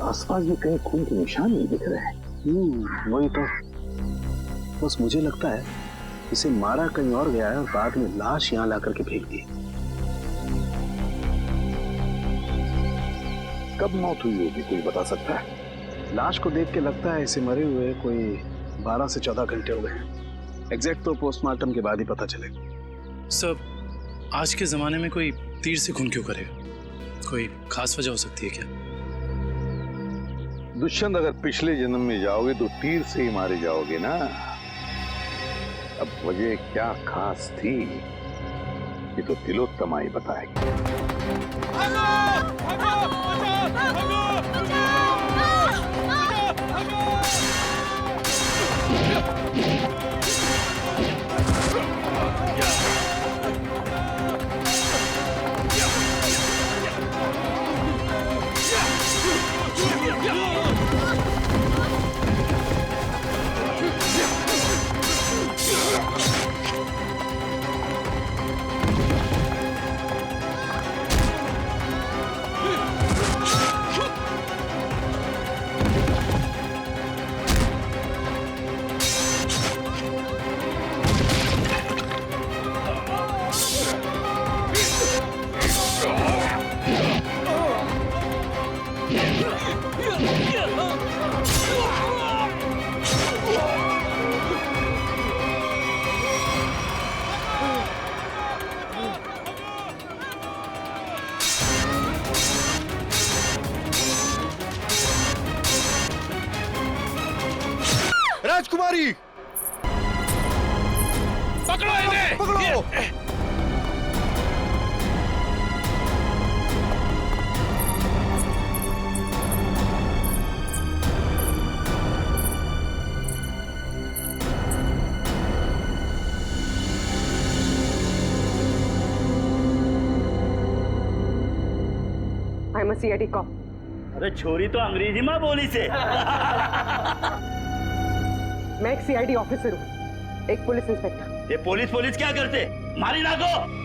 आसपास भी कहीं खून के निशान नहीं दिख रहे हैं। वही तो, बस मुझे लगता है इसे मारा कहीं और गया है और बाद में लाश यहाँ ला करके फेंक दी। कब मौत हुई होगी कोई बता सकता है? लाश को देख के लगता है इसे मरे हुए कोई 12 से 14 घंटे हो गए। एग्जैक्ट तो पोस्टमार्टम के बाद ही पता चलेगा। सर, आज के जमाने में कोई तीर से खून क्यों करेगा? कोई खास वजह हो सकती है क्या? दुष्यंत, अगर पिछले जन्म में जाओगे तो तीर से ही मारे जाओगे ना। अब वजह क्या खास थी ये तो तिलोत्तमा ही बताएगी। राजकुमारी, पकड़ो इन्हें! पकड़ो! I am a CID cop. अरे छोरी तो अंग्रेजी में बोली से। मैं एक सीआईडी ऑफिसर हूँ, एक पुलिस इंस्पेक्टर। ये पुलिस क्या करते? मारी ना को।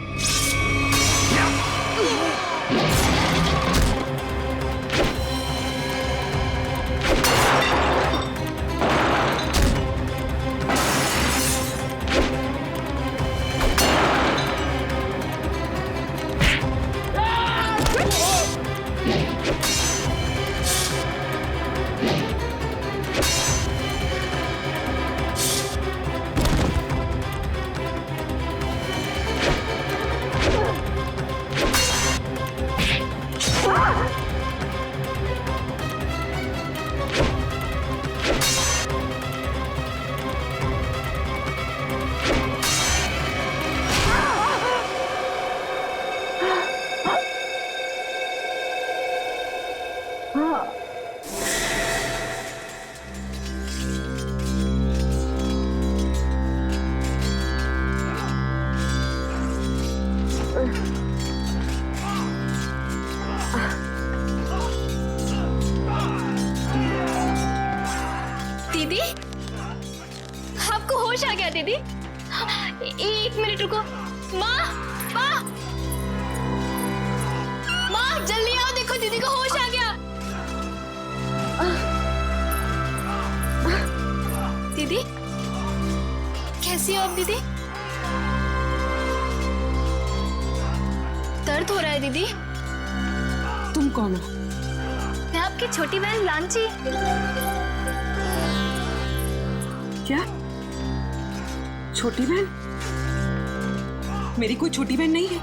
दीदी, आपको होश आ गया दीदी? एक मिनट रुको। माँ, माँ, माँ जल्दी आओ, देखो दीदी को होश आ गया। दीदी, कैसी हो आप दीदी? दर्द हो रहा है दीदी? तुम कौन हो? मैं आपकी छोटी बहन लांची। क्या? छोटी बहन? मेरी कोई छोटी बहन नहीं है।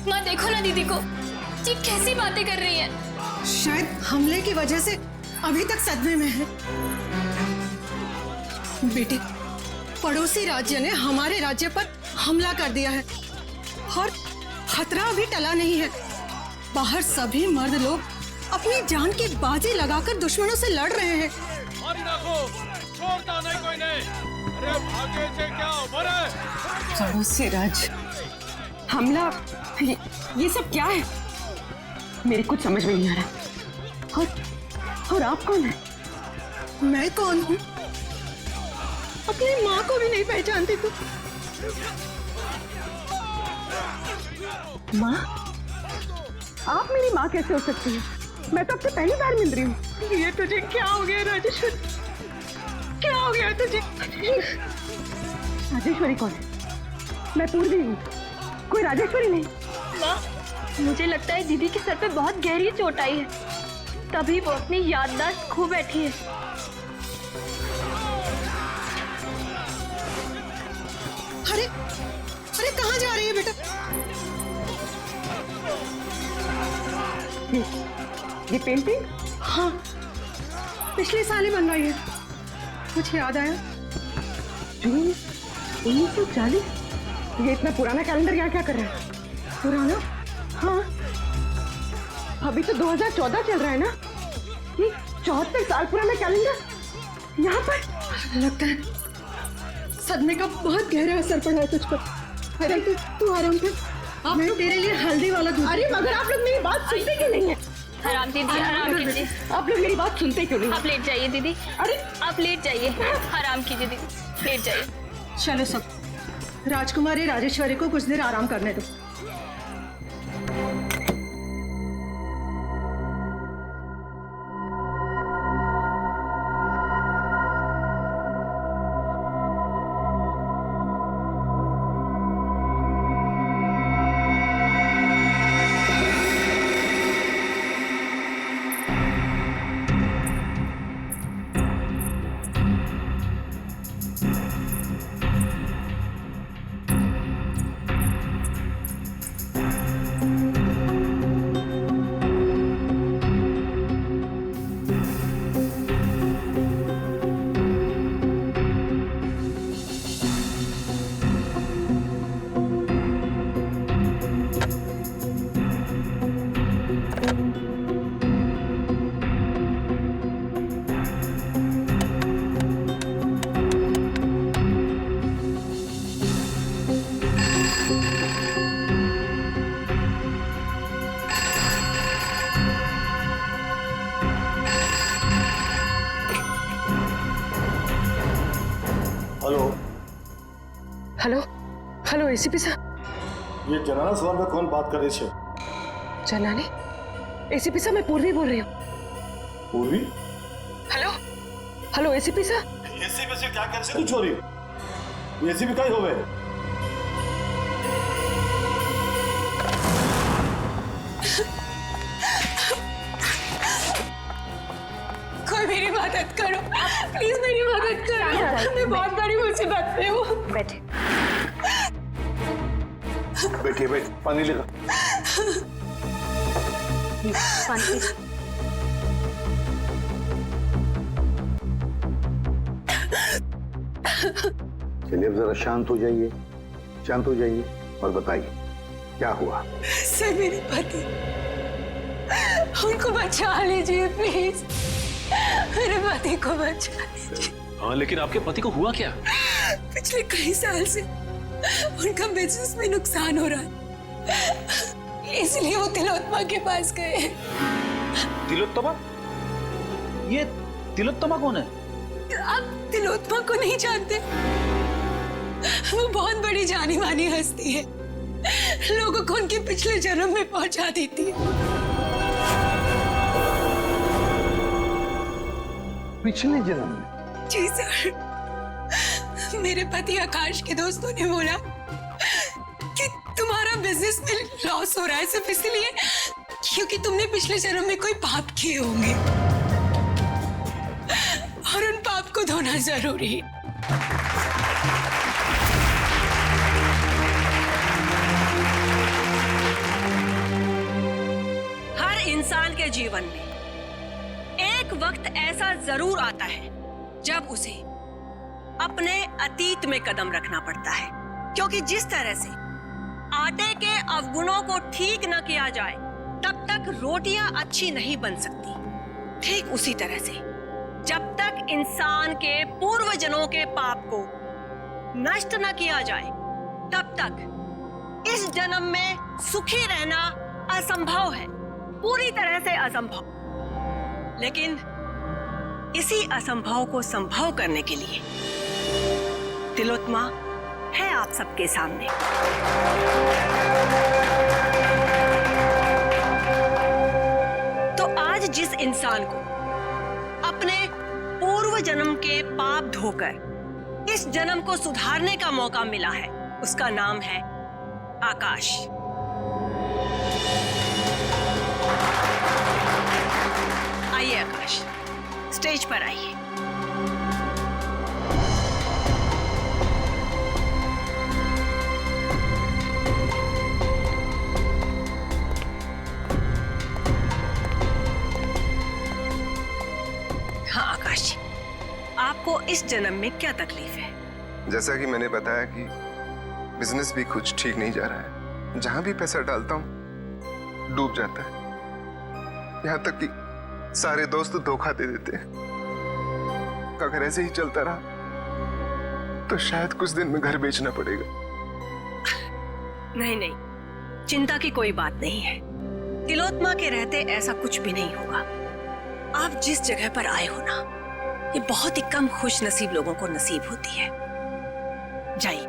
माँ देखो ना दीदी को, जी कैसी बातें कर रही है। शायद हमले की वजह से अभी तक सदमे में है। बेटे, पड़ोसी राज्य ने हमारे राज्य पर हमला कर दिया है और खतरा अभी टला नहीं है। बाहर सभी मर्द लोग अपनी जान की बाजी लगाकर दुश्मनों से लड़ रहे हैं। छोड़ता नहीं कोई नहीं। अरे भागे से क्या उम्र है? पड़ोसी राज्य हमला, ये सब क्या है? मेरी कुछ समझ में नहीं आ रहा। और आप कौन है? मैं कौन हूँ? अपनी माँ को भी नहीं पहचानती तू। माँ, आप मेरी माँ कैसे हो सकती है? मैं तो आपसे पहली बार मिल रही हूँ। ये तुझे क्या हो गया राजेश्वरी? क्या हो गया तुझे? राजेश्वरी कौन है? मैं पूर्वी हूँ, कोई राजेश्वरी नहीं। माँ, मुझे लगता है दीदी के सर पे बहुत गहरी चोट आई है, तभी वो अपनी याददाश्त खो बैठी है। अरे अरे कहाँ जा रही है बेटा? ये पेंटिंग? हाँ, पिछले साल ही बनवाई है। कुछ याद आया? जून 1940? ये इतना पुराना कैलेंडर यहाँ क्या कर रहा है? पुराना? हाँ, अभी तो 2014 चल रहा है ना? ये 74 साल पुराना कैलेंडर यहाँ पर? लगता है सदमे का बहुत गहरा असर पड़ा है तुझ पर। अरे तू आराम कर, मैं तेरे लिए हल्दी वाला दूध। अरे मगर आप लोग मेरी बात सुनते क्यों नहीं है? आराम दीदी, आराम कीजिए। आप लोग मेरी बात सुनते क्यों नहीं? आप लेट जाइए दीदी। अरे आप लेट जाइए, आराम कीजिए दीदी, लेट जाइए। चलो सब, राजकुमारी राजेश्वरी को कुछ देर आराम करने दो। हेलो हेलो एसीपी साहब। ये जनाना सवाल में कौन बात कर रही है? जनाने? एसीपी साहब मैं पूर्वी बोल रही हूँ। पूर्वी? हेलो हेलो एसीपी साहब। एसीपी से क्या कर तू छोरी? एसीपी का ही होवे। कोई मेरी मदद करो, प्लीज मेरी मदद करो। मैं बहुत बड़ी मुसीबत में हूँ। बैठे बैठिए, बैठ, पानी लेगा। पानी। चलिए अब जरा शांत हो जाइए, शांत हो जाइए और बताइए क्या हुआ? सर मेरे पति, उनको बचा लीजिए प्लीज, मेरे पति को बचा लीजिए। हाँ, लेकिन आपके पति को हुआ क्या? पिछले कई साल से उनका बिजनेस में नुकसान हो रहा है, इसलिए वो तिलोत्तमा के पास गए। तिलोत्तमा? ये तिलोत्तमा कौन है? आप तिलोत्तमा को नहीं जानते? वो बहुत बड़ी जानी मानी हस्ती है, लोगों को उनके पिछले जन्म में पहुंचा देती है। पिछले जन्म में? जी सर, मेरे पति आकाश के दोस्तों ने बोला कि तुम्हारा बिजनेस में लॉस हो रहा है सिर्फ इसलिए क्योंकि तुमने पिछले जन्म में कोई पाप किए होंगे और उन पाप को धोना जरूरी है। हर इंसान के जीवन में एक वक्त ऐसा जरूर आता है जब उसे अपने अतीत में कदम रखना पड़ता है, क्योंकि जिस तरह से आटे के अवगुणों को ठीक न किया जाए तब तक रोटियां अच्छी नहीं बन सकती। ठीक उसी तरह से जब तक इंसान के पूर्वजन्मों के पाप को नष्ट न किया जाए तब तक इस जन्म में सुखी रहना असंभव है, पूरी तरह से असंभव। लेकिन इसी असंभव को संभव करने के लिए तिलोत्तमा है आप सबके सामने। इंसान को अपने पूर्व जन्म के पाप धोकर इस जन्म को सुधारने का मौका मिला है, उसका नाम है आकाश। आइए आकाश, स्टेज पर आइए। हाँ आकाश जी, आपको इस जन्म में क्या तकलीफ है? जैसा कि मैंने बताया कि बिजनेस भी कुछ ठीक नहीं जा रहा है। जहां भी पैसा डालता हूं डूब जाता है। यहां तक कि सारे दोस्त धोखा दे देते हैं। अगर ऐसे ही चलता रहा तो शायद कुछ दिन में घर बेचना पड़ेगा। नहीं नहीं, चिंता की कोई बात नहीं है। तिलोत्मा के रहते ऐसा कुछ भी नहीं होगा। आप जिस जगह पर आए हो ना, ये बहुत ही कम खुश नसीब लोगों को नसीब होती है। जाइए,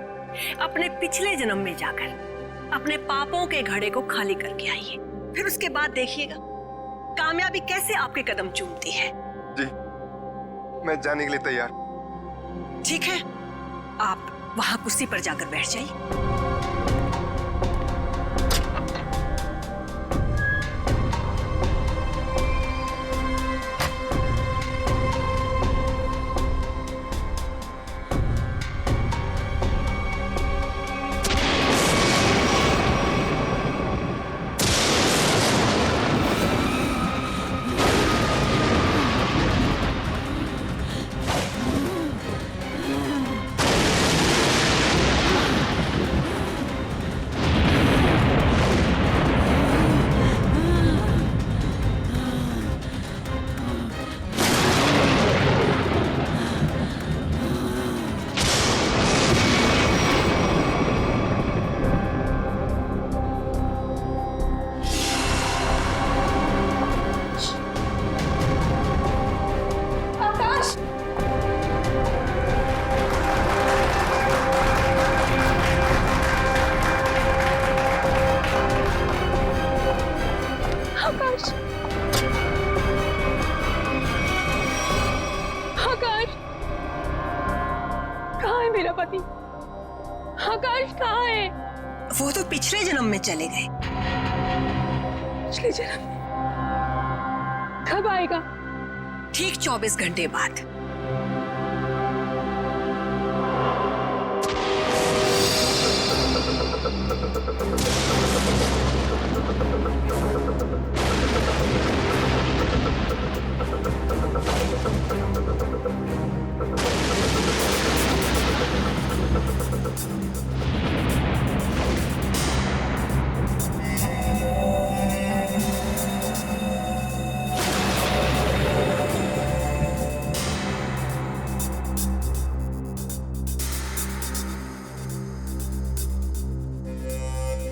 अपने पिछले जन्म में जाकर अपने पापों के घड़े को खाली करके आइए। फिर उसके बाद देखिएगा कामयाबी कैसे आपके कदम चूमती है। जी, मैं जाने के लिए तैयार। ठीक है, आप वहां कुर्सी पर जाकर बैठ जाइए। आकाश कहाँ है? वो तो पिछले जन्म में चले गए। पिछले जन्म? कब आएगा? ठीक 24 घंटे बाद।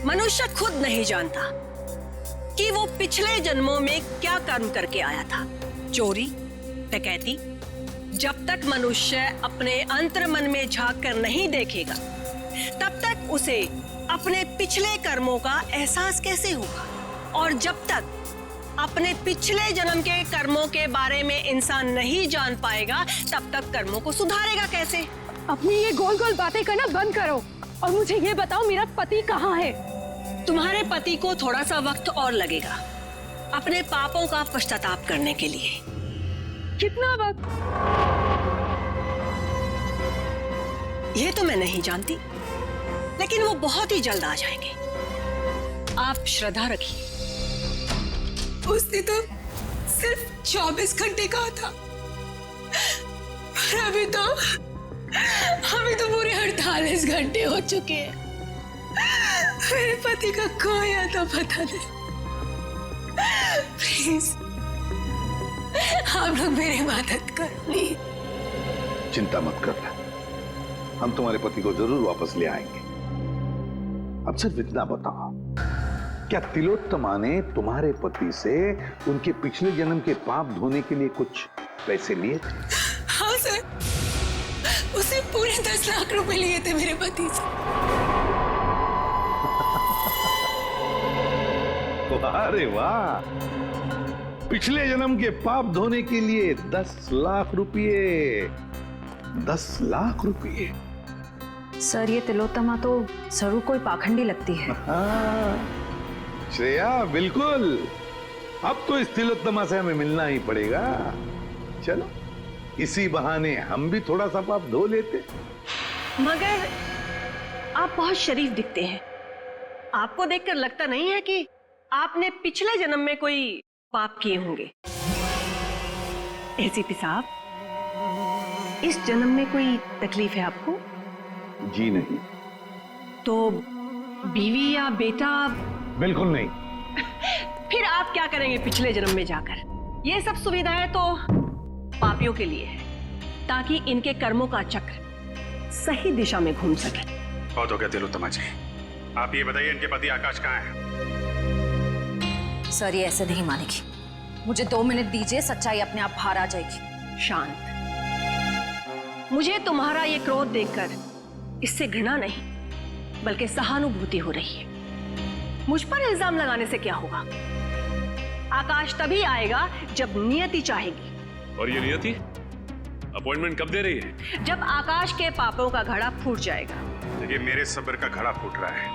मनुष्य खुद नहीं जानता कि वो पिछले जन्मों में क्या कर्म करके आया था। चोरी, डकैती। जब तक मनुष्य अपने अंतर मन में झांक कर नहीं देखेगा, तब तक उसे अपने पिछले कर्मों का एहसास कैसे होगा? और जब तक अपने पिछले जन्म के कर्मों के बारे में इंसान नहीं जान पाएगा, तब तक कर्मों को सुधारेगा कैसे? अपनी ये गोल गोल बातें करना बंद करो और मुझे ये बताओ, मेरा पति कहाँ है? तुम्हारे पति को थोड़ा सा वक्त और लगेगा अपने पापों का पश्चाताप करने के लिए। कितना वक्त? ये तो मैं नहीं जानती, लेकिन वो बहुत ही जल्द आ जाएंगे। आप श्रद्धा रखिए। उसने तो सिर्फ 24 घंटे कहा था, पर अभी तो पूरे 48 घंटे हो चुके हैं। मेरे पति का खोया तो पता नहीं। प्लीज आप लोग मेरी मदद करो प्लीज। चिंता मत कर, हम तुम्हारे पति को जरूर वापस ले आएंगे। अब सिर्फ इतना बताओ, क्या तिलोत्तमा ने तुम्हारे पति से उनके पिछले जन्म के पाप धोने के लिए कुछ पैसे लिए थे? हाँ सर, उसे पूरे 10 लाख रुपए लिए थे मेरे पति से। अरे वाह, पिछले जन्म के पाप धोने के लिए 10 लाख रुपये। 10 लाख रुपये। सर ये तिलोत्तमा तो जरूर कोई पाखंडी लगती है। हाँ, श्रेया बिल्कुल। अब तो इस तिलोत्तमा से हमें मिलना ही पड़ेगा। चलो इसी बहाने हम भी थोड़ा सा पाप धो लेते। मगर आप बहुत शरीफ दिखते हैं। आपको देखकर लगता नहीं है कि आपने पिछले जन्म में कोई पाप किए होंगे। एसीपी साहब, इस जन्म में कोई तकलीफ है आपको? जी नहीं। तो बीवी या बेटा? बिल्कुल नहीं। फिर आप क्या करेंगे पिछले जन्म में जाकर? ये सब सुविधाएं तो पापियों के लिए है, ताकि इनके कर्मों का चक्र सही दिशा में घूम सके। बहुत हो गया तिलोत्तमा जी, आप ये बताइए इनके पति आकाश कहाँ है? सर ये ऐसे नहीं मानेगी। मुझे 2 मिनट दीजिए, सच्चाई अपने आप बाहर आ जाएगी। शांत। मुझे तुम्हारा ये क्रोध देखकर इससे घृणा नहीं बल्कि सहानुभूति हो रही है। मुझ पर इल्जाम लगाने से क्या होगा? आकाश तभी आएगा जब नियति चाहेगी। और ये नियति अपॉइंटमेंट कब दे रही है? जब आकाश के पापों का घड़ा फूट जाएगा। देखिए मेरे सब्र का घड़ा फूट रहा है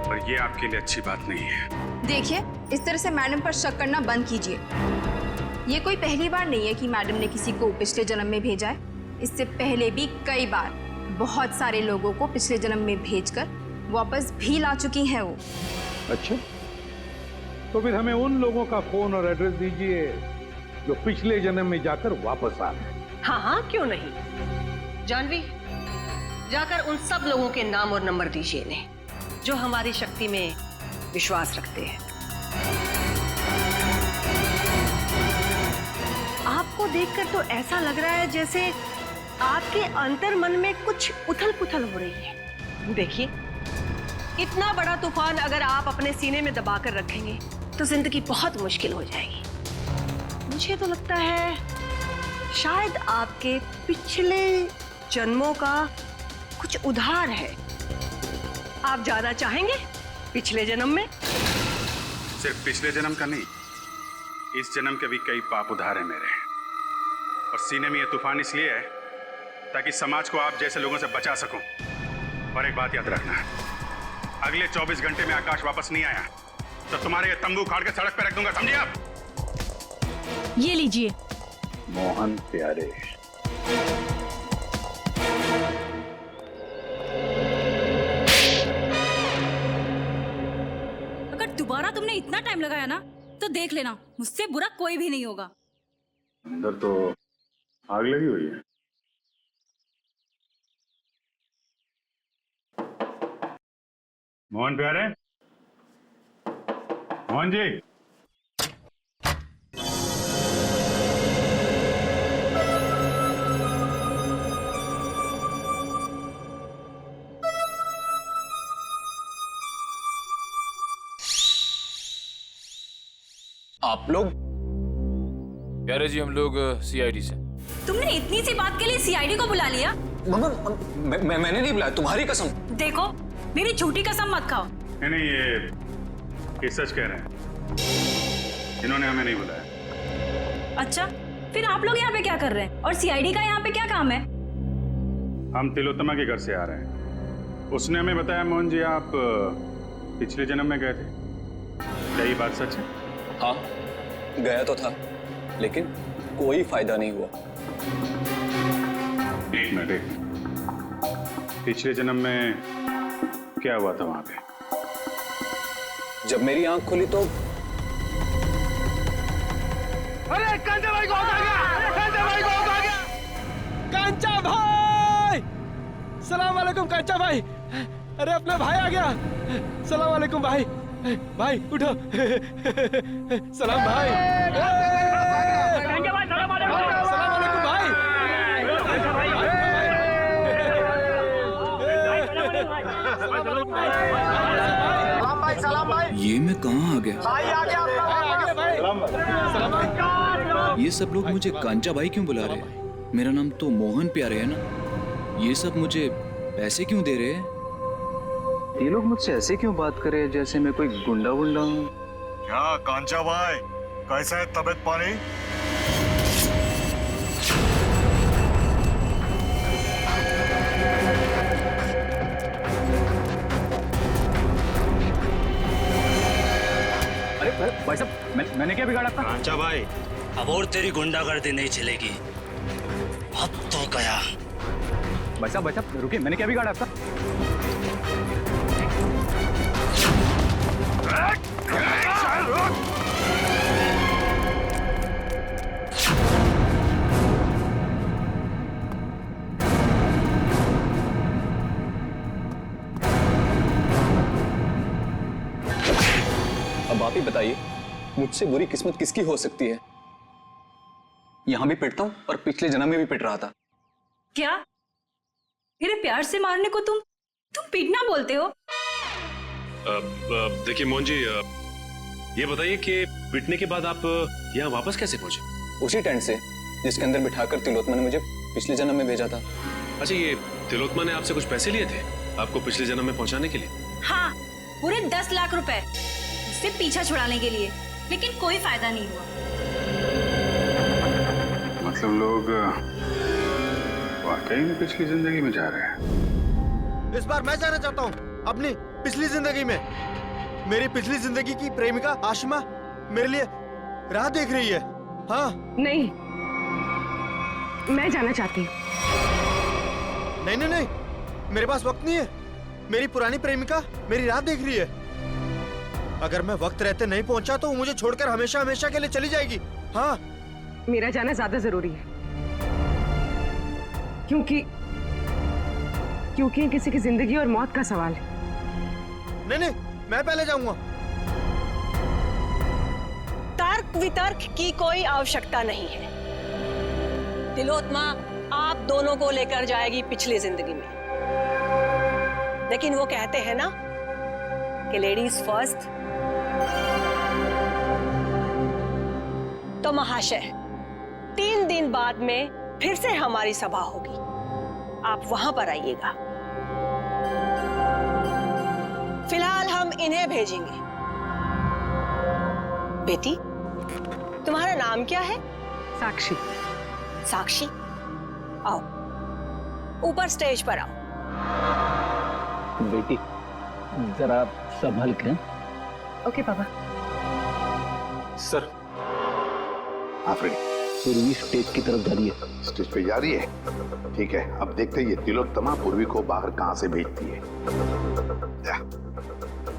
और ये आपके लिए अच्छी बात नहीं है। देखिए इस तरह से मैडम पर शक करना बंद कीजिए। ये कोई पहली बार नहीं है कि मैडम ने किसी को पिछले जन्म में भेजा है। इससे पहले भी कई बार बहुत सारे लोगों को पिछले जन्म में भेजकर वापस भी ला चुकी हैं वो। अच्छा, तो फिर हमें उन लोगों का फोन और एड्रेस दीजिए जो पिछले जन्म में जाकर वापस आ गए। हाँ हाँ, क्यों नहीं। जानवी, जाकर उन सब लोगों के नाम और नंबर दीजिए इन्हें जो हमारी शक्ति में विश्वास रखते हैं। आपको देखकर तो ऐसा लग रहा है जैसे आपके अंतर मन में कुछ उथल पुथल हो रही है। देखिए, इतना बड़ा तूफान अगर आप अपने सीने में दबाकर रखेंगे तो जिंदगी बहुत मुश्किल हो जाएगी। मुझे तो लगता है शायद आपके पिछले जन्मों का कुछ उधार है। आप जाना चाहेंगे पिछले जन्म में? सिर्फ पिछले जन्म का नहीं, इस जन्म के भी कई पाप उधार है मेरे। और सीने में ये तूफान इसलिए है ताकि समाज को आप जैसे लोगों से बचा सकूं। और एक बात याद रखना, अगले 24 घंटे में आकाश वापस नहीं आया तो तुम्हारे ये तंबू उखाड़ के सड़क पे रख दूंगा, समझे आप? ये लीजिए। मोहन प्यारे, अगर दोबारा तुमने इतना टाइम लगाया ना तो देख लेना, मुझसे बुरा कोई भी नहीं होगा। अंदर तो आग लगी हुई है। मोहन प्यारे, मोहन जी। आप लोग? प्यारे जी, हम लोग सीआईडी से। तुमने इतनी सी बात के लिए सीआईडी को बुला लिया? मम्मा, मैंने नहीं बुलाया, तुम्हारी कसम। देखो मेरी झूठी कसम मत खाओ। नहीं, ये सच कह रहे हैं, इन्होंने हमें नहीं बुलाया। अच्छा, फिर आप लोग यहाँ पे क्या कर रहे हैं और सीआईडी का यहाँ पे क्या काम है? हम तिलोत्तमा के घर से आ रहे हैं। उसने हमें बताया मोहन जी आप पिछले जन्म में गए थे। क्या ये बात सच है? हाँ, गया तो था लेकिन कोई फायदा नहीं हुआ। एक मिनट, पिछले जन्म में क्या हुआ था वहां पे? जब मेरी आंख खुली तो अरे कांचा भाई को आ गया! कांचा भाई को आ गया! कांचा भाई! सलाम वालेकुम कांचा भाई! अरे अपना भाई आ गया! सलाम वालेकुम भाई! भाई उठो! सलाम भाई! कांचा भाई सलाम वालेकुम! सलाम वालेकुम भाई! सलाम भाई, सलाम भाई! ये मैं कहाँ आ गया? भाई आ गया आपका भाई! सलाम भाई! ये सब लोग मुझे कांचा भाई क्यों बुला रहे हैं? मेरा नाम तो मोहन प्यारे है ना। ये सब मुझे पैसे क्यों दे रहे हैं? ये लोग मुझसे ऐसे क्यों बात कर रहे हैं जैसे मैं कोई गुंडा वुंडा हूँ? क्या कांचा भाई, कैसा है तबीयत पानी? अरे भाई साहब, मैंने क्या बिगाड़ा था? कांचा भाई, अब और तेरी गुंडागर्दी नहीं चलेगी। अब तो गया। भाई साहब रुकिए, मैंने क्या बिगाड़ा था? अब आप ही बताइए, मुझसे बुरी किस्मत किसकी हो सकती है? यहां भी पिटता हूं और पिछले जन्म में भी पिट रहा था। क्या मेरे प्यार से मारने को तुम पीटना बोलते हो? देखिए मोहन जी, ये बताइए कि पिटने के बाद आप यहाँ वापस कैसे पहुंचे? उसी टेंट से जिसके अंदर बिठाकर तिलोत्मा ने मुझे पिछले जन्म में भेजा था। अच्छा, ये तिलोत्मा ने आपसे कुछ पैसे लिए थे आपको पिछले जन्म में पहुंचाने के लिए? हाँ, पूरे 10 लाख रुपए उससे पीछा छुड़ाने के लिए, लेकिन कोई फायदा नहीं हुआ। मतलब लोग वाकई में पिछली जिंदगी में जा रहे हैं। इस बार मैं जाना चाहता हूँ अपनी पिछली जिंदगी में। मेरी पिछली जिंदगी की प्रेमिका आशिमा मेरे लिए राह देख रही है। हाँ नहीं, मैं जाना चाहती हूँ। नहीं नहीं नहीं, मेरे पास वक्त नहीं है। मेरी पुरानी प्रेमिका मेरी राह देख रही है। अगर मैं वक्त रहते नहीं पहुंचा तो वो मुझे छोड़कर हमेशा हमेशा के लिए चली जाएगी। हाँ, मेरा जाना ज्यादा जरूरी है, क्योंकि ये किसी की जिंदगी और मौत का सवाल है। नहीं नहीं, मैं पहले जाऊंगा। तर्क वितर्क की कोई आवश्यकता नहीं है। तिलोत्मा आप दोनों को लेकर जाएगी पिछली जिंदगी में, लेकिन वो कहते हैं ना कि लेडीज फर्स्ट। तो महाशय, 3 दिन बाद में फिर से हमारी सभा होगी, आप वहां पर आइएगा। फिलहाल हम इन्हें भेजेंगे। बेटी, तुम्हारा नाम क्या है? साक्षी। साक्षी, आओ ऊपर स्टेज पर आओ। बेटी जरा संभल के। ओके पापा। सर, आफरीदी पूर्वी स्टेज की तरफ जा रही है। स्टेज पे जा रही है, ठीक है। अब देखते हैं ये तिलोत्तमा पूर्वी को बाहर कहां से भेजती है।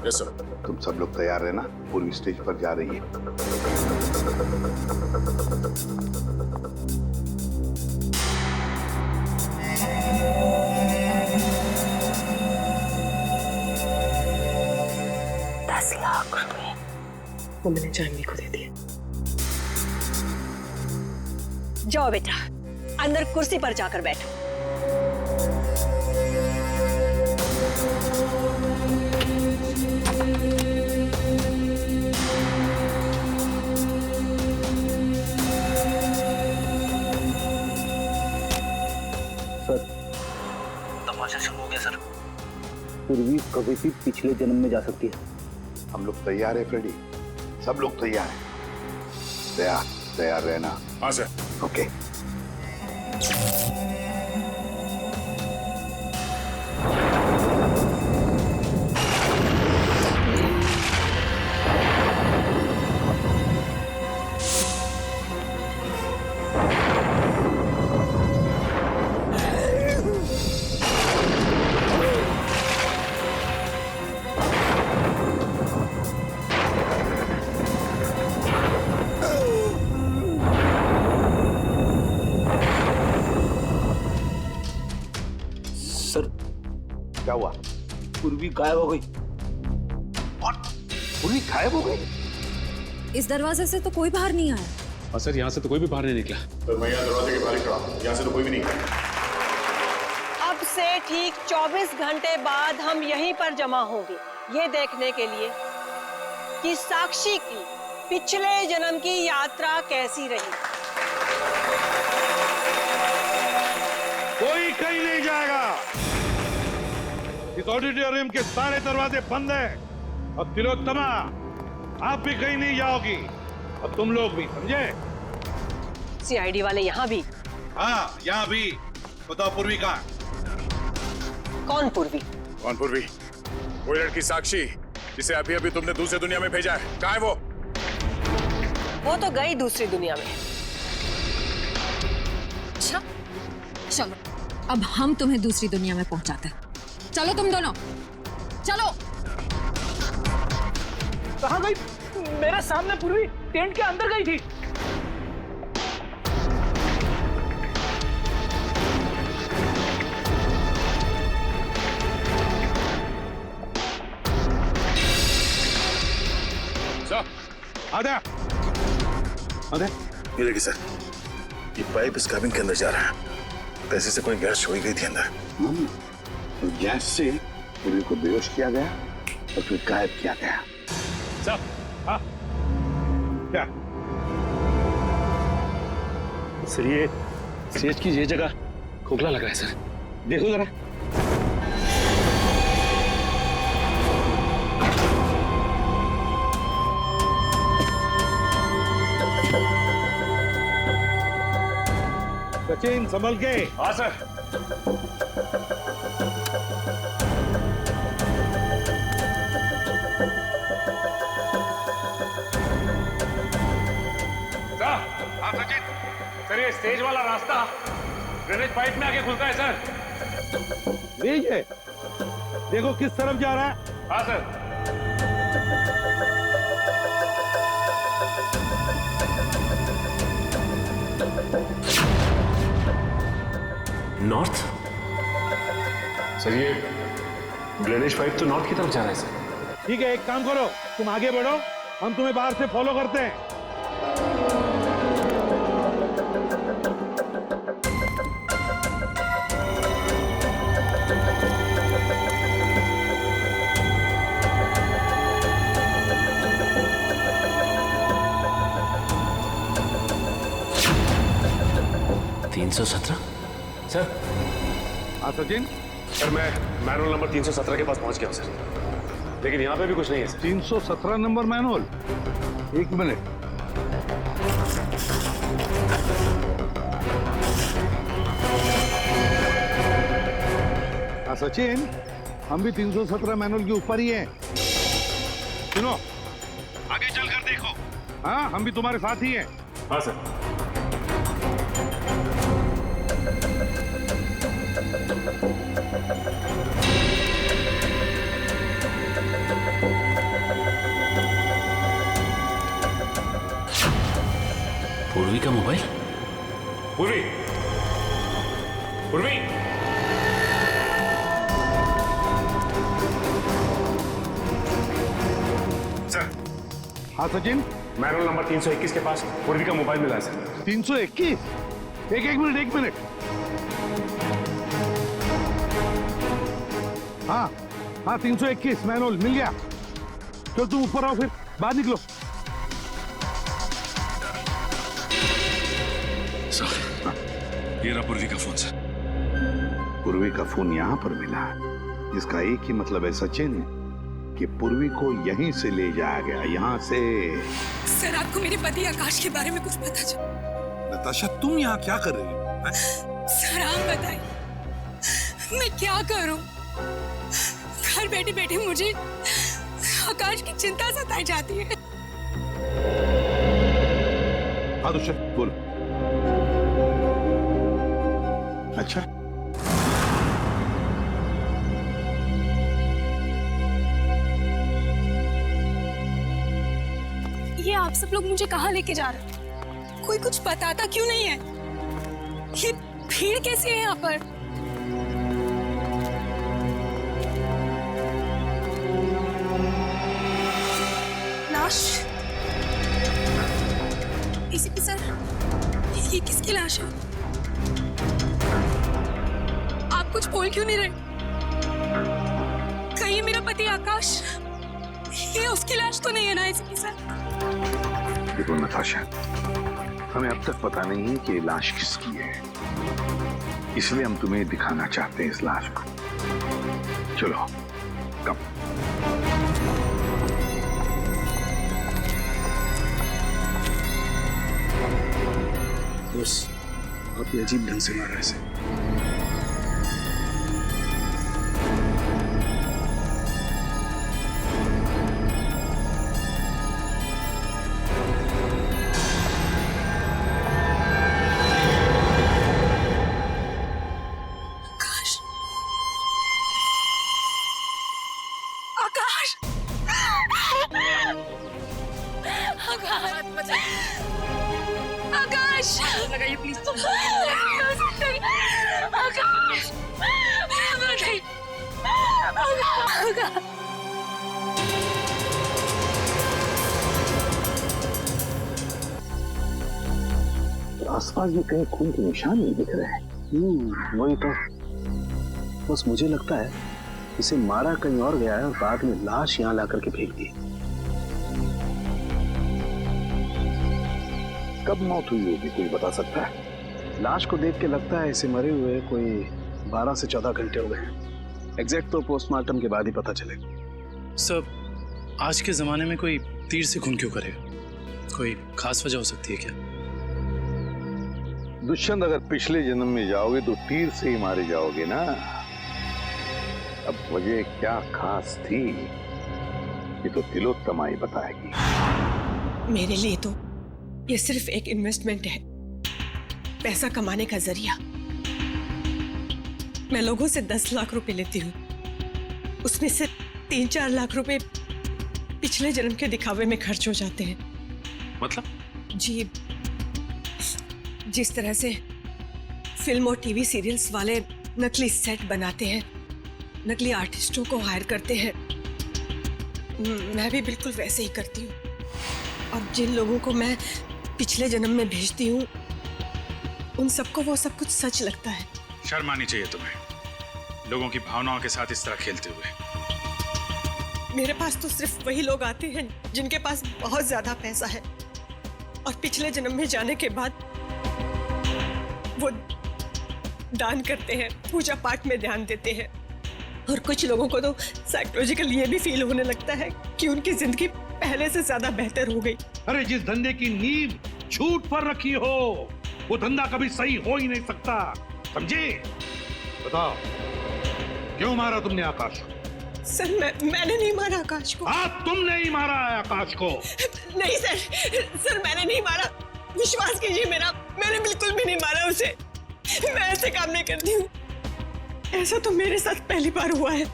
Yes sir. तुम सब लोग तैयार रहना, पूर्वी स्टेज पर जा रही है। 10 लाख रुपए वो मैंने जानवी को दे दिए। जाओ बेटा, अंदर कुर्सी पर जाकर बैठो। सर, तमाशा शुरू हो गया सर। पूर्वी कभी भी पिछले जन्म में जा सकती है। हम लोग तैयार है फ्रेडी, सब लोग तैयार हैं। तैयार रहना। हाँ सर। ओके। क्या हुआ? पूर्वी गायब हो गई। पूर्वी गायब हो गई? इस दरवाजे से तो कोई बाहर नहीं आया। और सर, यहाँ से तो कोई भी बाहर नहीं निकला। तो मैं यहाँ दरवाजे के बाहर खड़ा हूँ, यहाँ से तो कोई भी नहीं गया। अब से ठीक 24 घंटे बाद हम यहीं पर जमा होंगे, ये देखने के लिए कि साक्षी की पिछले जन्म की यात्रा कैसी रही। कोई कहीं नहीं जाएगा। इस ऑडिटोरियम के सारे दरवाजे बंद हैं और तिलोत्तमा, आप भी कहीं नहीं जाओगी। और तुम लोग भी, समझे? सीआईडी वाले यहाँ भी? हाँ, यहाँ भी। बताओ पूर्वी कहाँ? कौन पूर्वी? कौन पूर्वी? वो लड़की साक्षी जिसे अभी अभी तुमने दूसरी दुनिया में भेजा है, कहाँ है वो? वो तो गई दूसरी दुनिया में। अच्छा, चलो अब हम तुम्हें दूसरी दुनिया में पहुंचाते हैं। चलो तुम दोनों, चलो। कहाँ गई? मेरे सामने पूर्वी टेंट के अंदर गई थी। आधा ये देखिए सर, ये पाइप इस कैबिन के अंदर जा रहा है। पैसे से कोई गैस छोड़ी गई थी अंदर। गैस से पूर्वी को बेहोश किया गया और फिर गायब किया गया। सर, हाँ क्या? सर ये सेज की ये जगह खोखला लग रहा है सर। देखो जरा। सचिन संभल के। हाँ सर। हाँ सचिन। सर ये स्टेज वाला रास्ता ड्रेनेज पाइप में आके खुलता है सर। लीजिए, देखो किस तरफ जा रहा है। हाँ सर। नॉर्थ? सर ये ड्रेनेज पाइप तो नॉर्थ की तरफ जा रहा है सर। ठीक है, एक काम करो, तुम आगे बढ़ो, हम तुम्हें बाहर से फॉलो करते हैं। सर हाँ सचिन। सर मैं मैनुअल नंबर 317 के पास पहुंच गया हूं सर, लेकिन यहाँ पे भी कुछ नहीं है सर। 317 number manual? एक मिनट। हाँ सचिन, हम भी 317 मैनुअल के ऊपर ही हैं। सुनो, आगे चलकर देखो। हाँ, हम भी तुम्हारे साथ ही हैं। हाँ सर। पूर्वी का मोबाइल? पूर्वी, पूर्वी। सर। हाँ सचिन। मैनुअल नंबर 321 के पास पूर्वी का मोबाइल मिला है सर। 321? एक मिनट। हाँ, 321 मैनुअल मिल गया। चलो तुम ऊपर आओ, फिर बाहर निकलो। ये रहा पूर्वी का फोन सर। पूर्वी का फोन यहाँ पर मिला, इसका एक ही मतलब है सचिन कि पूर्वी को यहीं से ले जाया गया, यहाँ से। सर आपको मेरे पति आकाश के बारे में कुछ पता चला? नताशा तुम यहाँ क्या कर रही हो? सर आप बताइए, मैं क्या करूं? घर बैठे बैठे मुझे आकाश की चिंता सताई जाती है। हाँ दुष्यंत बोल। अच्छा, ये आप सब लोग मुझे कहाँ लेके जा रहे हैं? कोई कुछ बताता क्यों नहीं है? ये भीड़ कैसी है यहाँ पर? लाश? एसीपी सर, ये किसकी लाश है? आप कुछ बोल क्यों नहीं रहे? कहीं मेरा पति आकाश, ये उसकी लाश तो नहीं है ना एसीपी सर? देखो नताशा, हमें अब तक पता नहीं है कि ये लाश किसकी है, इसलिए हम तुम्हें दिखाना चाहते हैं इस लाश को। चलो कम। बहुत ही अजीब ढंग से मारा इसे। आकाश लगाइए प्लीज। आकाश आसपास भी कहीं खून के निशान नहीं दिख रहे हैं। वही तो, बस मुझे लगता है इसे मारा कहीं और गया है और बाद में लाश यहाँ ला करके फेंक दी। कब मौत हुई होगी कोई बता सकता है? लाश को देख के लगता है इसे मरे हुए कोई 12 से 14 घंटे हो गए। एग्जैक्ट तो पोस्टमार्टम के बाद ही पता चलेगा। सर, आज के जमाने में कोई तीर से खून क्यों करे? कोई खास वजह हो सकती है क्या? दुष्यंत, अगर पिछले जन्म में जाओगे तो तीर से ही मारे जाओगे ना। अब वजह क्या खास थी ये तो तिलोत्तमा ही बताएगी। मेरे लिए तो ये सिर्फ एक इन्वेस्टमेंट है, पैसा कमाने का जरिया। मैं लोगों से 10 लाख रुपए लेती हूँ, उसमें से 3-4 लाख रुपए पिछले जन्म के दिखावे में खर्च हो जाते हैं। मतलब? जी, जिस तरह से फिल्म और टीवी सीरियल्स वाले नकली सेट बनाते हैं, नकली आर्टिस्टों को हायर करते हैं, मैं भी बिल्कुल वैसे ही करती हूँ। और जिन लोगों को मैं पिछले जन्म में भेजती हूँ, उन सबको वो सब कुछ सच लगता है। शर्म आनी चाहिए तुम्हें, लोगों की भावनाओं के साथ इस तरह खेलते हुए। मेरे पास तो सिर्फ वही लोग आते हैं जिनके पास बहुत ज्यादा पैसा है, और पिछले जन्म में जाने के बाद वो दान करते हैं, पूजा पाठ में ध्यान देते हैं। और कुछ लोगों को तो साइकोलॉजिकल ये भी फील होने लगता है कि उनकी जिंदगी पहले से ज्यादा बेहतर हो गई। अरे जिस धंधे की नींव झूठ पर रखी हो वो धंधा कभी सही हो ही नहीं सकता, समझे? बताओ, क्यों मारा तुमने आकाश को? सर, मैंने नहीं मारा आकाश को। हाँ, तुमने ही मारा है आकाश को। नहीं सर, मैंने नहीं मारा, विश्वास कीजिए मेरा, मैंने बिल्कुल भी नहीं मारा उसे। मैं ऐसे काम नहीं करती हूँ। ऐसा तो मेरे साथ पहली बार हुआ है।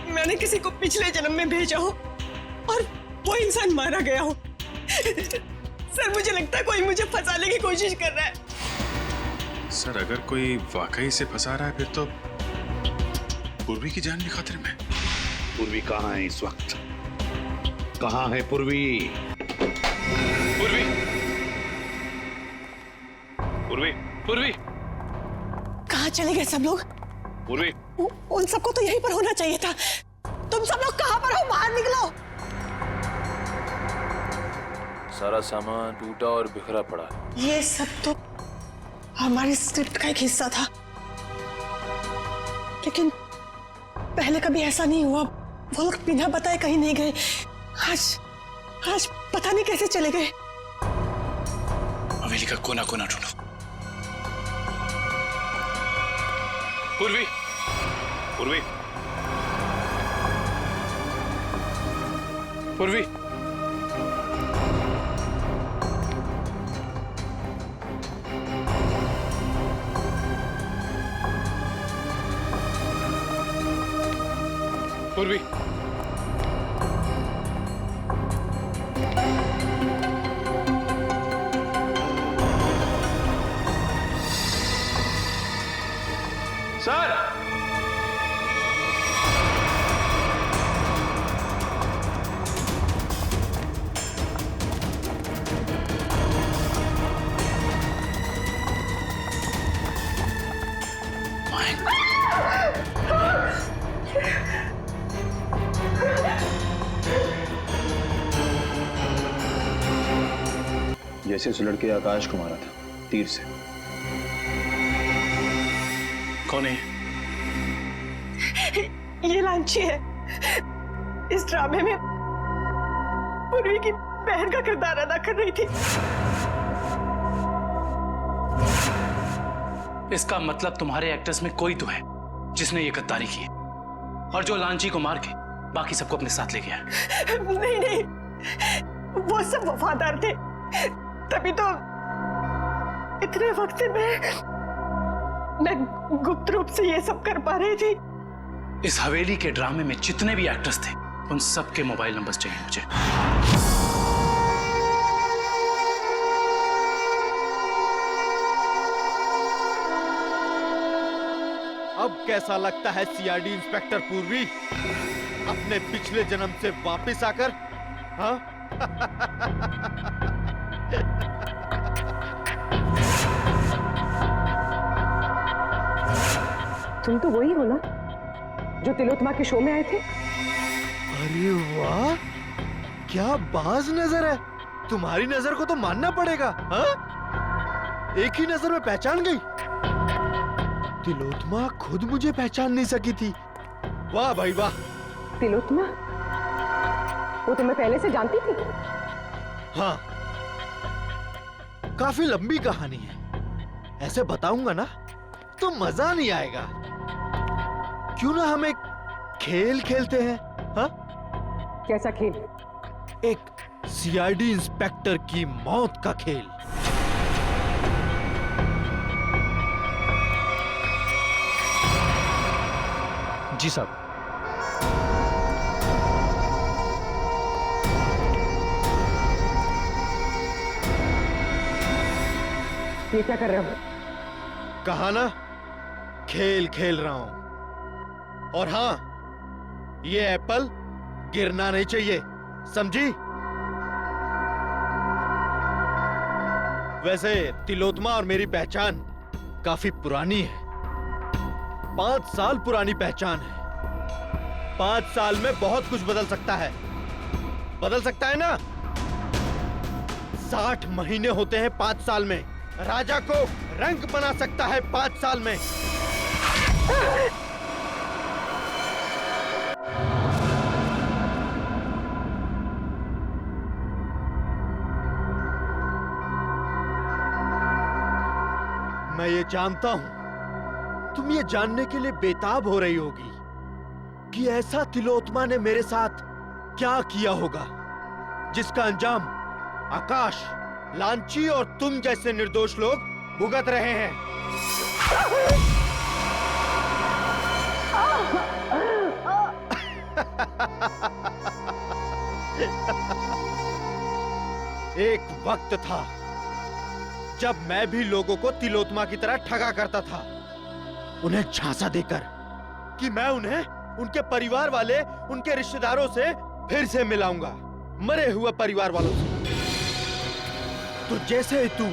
मैंने किसी को पिछले जन्म में भेजा हो और वो इंसान मारा गया हो। सर, मुझे लगता है कोई मुझे फंसाने की कोशिश कर रहा है। सर, अगर कोई वाकई से फंसा रहा है फिर तो पूर्वी की जान भी खतरे में। पूर्वी कहाँ है इस वक्त? कहाँ है पूर्वी? पूर्वी, पूर्वी, पूर्वी, कहाँ चले गए सब लोग? पूर्वी, उन सबको तो यहीं पर होना चाहिए था। तुम सब लोग कहाँ पर हो? बाहर निकलो। सारा सामान टूटा और बिखरा पड़ा। ये सब तो हमारी स्क्रिप्ट का एक हिस्सा था, लेकिन पहले कभी ऐसा नहीं हुआ। वो लोग बिना बताए कहीं नहीं गए। आज पता नहीं कैसे चले गए। हवेली का कोना कोना ढूंढो। पूर्वी, पूर्वी, पूर्वी, पूर्वी, सर, जैसे उस लड़के आकाश को मारा था तीर से। कौन है? ये लांची है। इस ड्रामे में पूर्वी की बहन का किरदार अदा कर रही थी। इसका मतलब तुम्हारे एक्टर्स में कोई तो है जिसने ये गद्दारी की है और जो लांची को मार के बाकी सबको अपने साथ ले गया है। नहीं नहीं, वो सब वफादार थे, तभी तो इतने वक्त से मैं गुप्त रूप से ये सब कर पा रही थी। इस हवेली के ड्रामे में जितने भी एक्टर्स थे उन सबके मोबाइल नंबर्स चाहिए मुझे। अब कैसा लगता है सीआईडी इंस्पेक्टर पूर्वी अपने पिछले जन्म से वापस आकर? हाँ? तुम तो वही हो ना जो तिलोत्तमा के शो में आए थे? अरे वाह, क्या बाज नजर है। तुम्हारी नजर को तो मानना पड़ेगा। हाँ? एक ही नजर में पहचान गई। तिलोत्तमा खुद मुझे पहचान नहीं सकी थी। वाह भाई वाह। तिलोत्तमा? वो तुम्हें पहले से जानती थी? हाँ, काफी लंबी कहानी है। ऐसे बताऊंगा ना तो मजा नहीं आएगा। क्यों ना हम एक खेल खेलते हैं? हाँ? कैसा खेल? एक सीआईडी इंस्पेक्टर की मौत का खेल। जी साहब। ये क्या कर रहे हो? कहा ना, खेल खेल रहा हूं। और हाँ, ये एप्पल गिरना नहीं चाहिए, समझी? वैसे तिलोत्तमा और मेरी पहचान काफी पुरानी है। 5 साल पुरानी पहचान है। 5 साल में बहुत कुछ बदल सकता है। बदल सकता है ना? 60 महीने होते हैं 5 साल में। राजा को रंग बना सकता है 5 साल में। मैं ये जानता हूं तुम ये जानने के लिए बेताब हो रही होगी कि ऐसा तिलोत्तमा ने मेरे साथ क्या किया होगा जिसका अंजाम आकाश, लांची और तुम जैसे निर्दोष लोग भुगत रहे हैं। एक वक्त था जब मैं भी लोगों को तिलोत्तमा की तरह ठगा करता था, उन्हें झांसा देकर कि मैं उन्हें उनके परिवार वाले, उनके रिश्तेदारों से फिर से मिलाऊंगा, मरे हुए परिवार वालों से। तो जैसे ही तू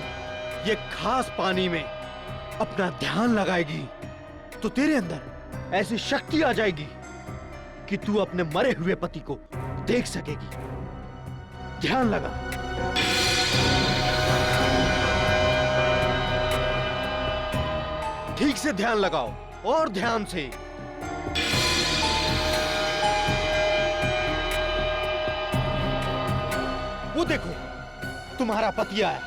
ये खास पानी में अपना ध्यान लगाएगी तो तेरे अंदर ऐसी शक्ति आ जाएगी कि तू अपने मरे हुए पति को देख सकेगी। ध्यान लगा। ठीक से ध्यान लगाओ और ध्यान से। वो देखो, तुम्हारा पति आया।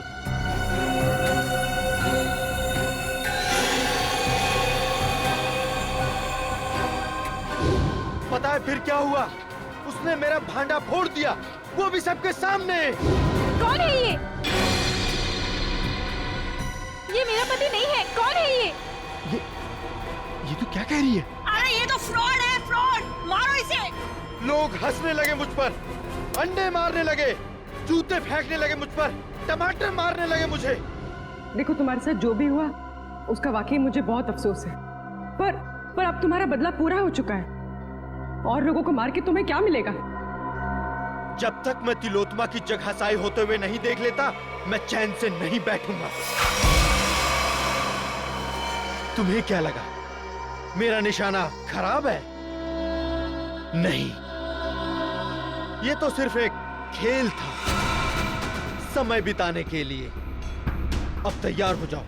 पता है फिर क्या हुआ? उसने मेरा भांडा फोड़ दिया, वो भी सबके सामने। कौन है ये? ये मेरा पति नहीं है। कौन है ये? ये तो क्या कह रही है? अरे ये तो फ्रॉड है, फ्रॉड। मारो इसे। लोग हंसने लगे मुझ पर, अंडे मारने लगे, जूते फेंकने लगे मुझ पर, टमाटर मारने लगे मुझे। देखो, तुम्हारे साथ जो भी हुआ उसका वाकई मुझे बहुत अफसोस है, पर अब तुम्हारा बदला पूरा हो चुका है और लोगों को मार के तुम्हें क्या मिलेगा? जब तक मैं तिलोत्तमा की जगहसाई होते हुए नहीं देख लेता, मैं चैन से नहीं बैठूंगा। तुम्हें क्या लगा मेरा निशाना खराब है? नहीं, ये तो सिर्फ एक खेल था, समय बिताने के लिए। अब तैयार हो जाओ।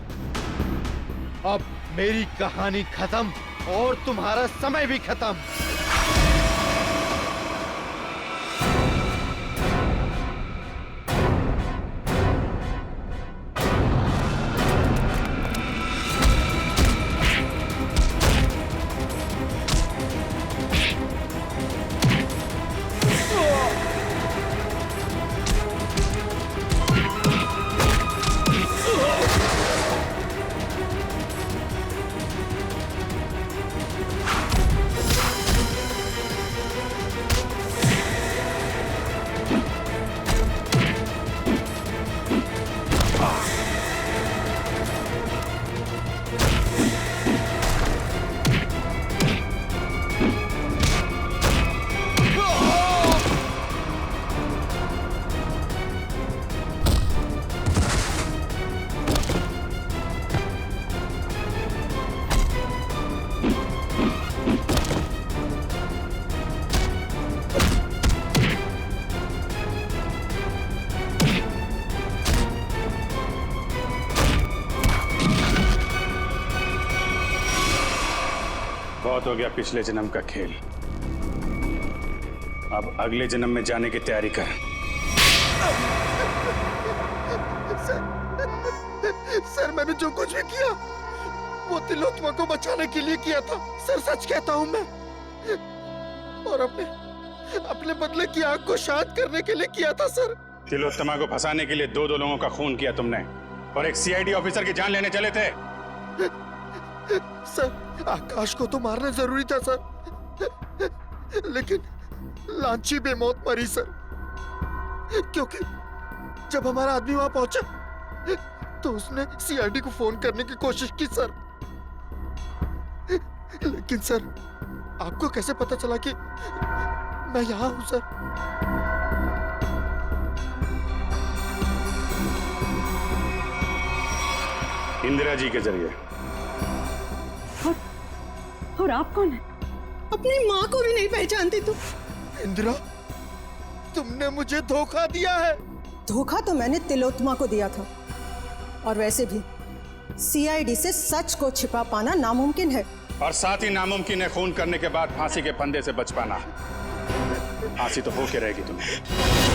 अब मेरी कहानी खत्म और तुम्हारा समय भी खत्म। बहुत हो गया पिछले जन्म का खेल। अब अगले जन्म में जाने की तैयारी कर। सर मैंने जो कुछ भी किया वो तिलोत्तमा को बचाने के लिए किया था सर, सच कहता हूँ मैं। और अपने बदले की आग को शांत करने के लिए किया था सर। तिलोत्तमा को फंसाने के लिए दो लोगों का खून किया तुमने और एक सीआईडी ऑफिसर की जान लेने चले थे। सर आकाश को तो मारना जरूरी था सर, लेकिन लांची बेमौत मरी सर, क्योंकि जब हमारा आदमी वहां पहुंचा तो उसने सीआईडी को फोन करने की कोशिश की सर। लेकिन सर आपको कैसे पता चला कि मैं यहाँ हूँ सर? इंदिरा जी के जरिए। और आप कौन है? अपनी माँ को भी नहीं पहचानती तुम? इंदिरा तुमने मुझे धोखा दिया है। धोखा तो मैंने तिलोत्तमा को दिया था, और वैसे भी सीआईडी से सच को छिपा पाना नामुमकिन है। और साथ ही नामुमकिन है खून करने के बाद फांसी के फंदे से बच पाना। फांसी तो होके रहेगी तुम्हें।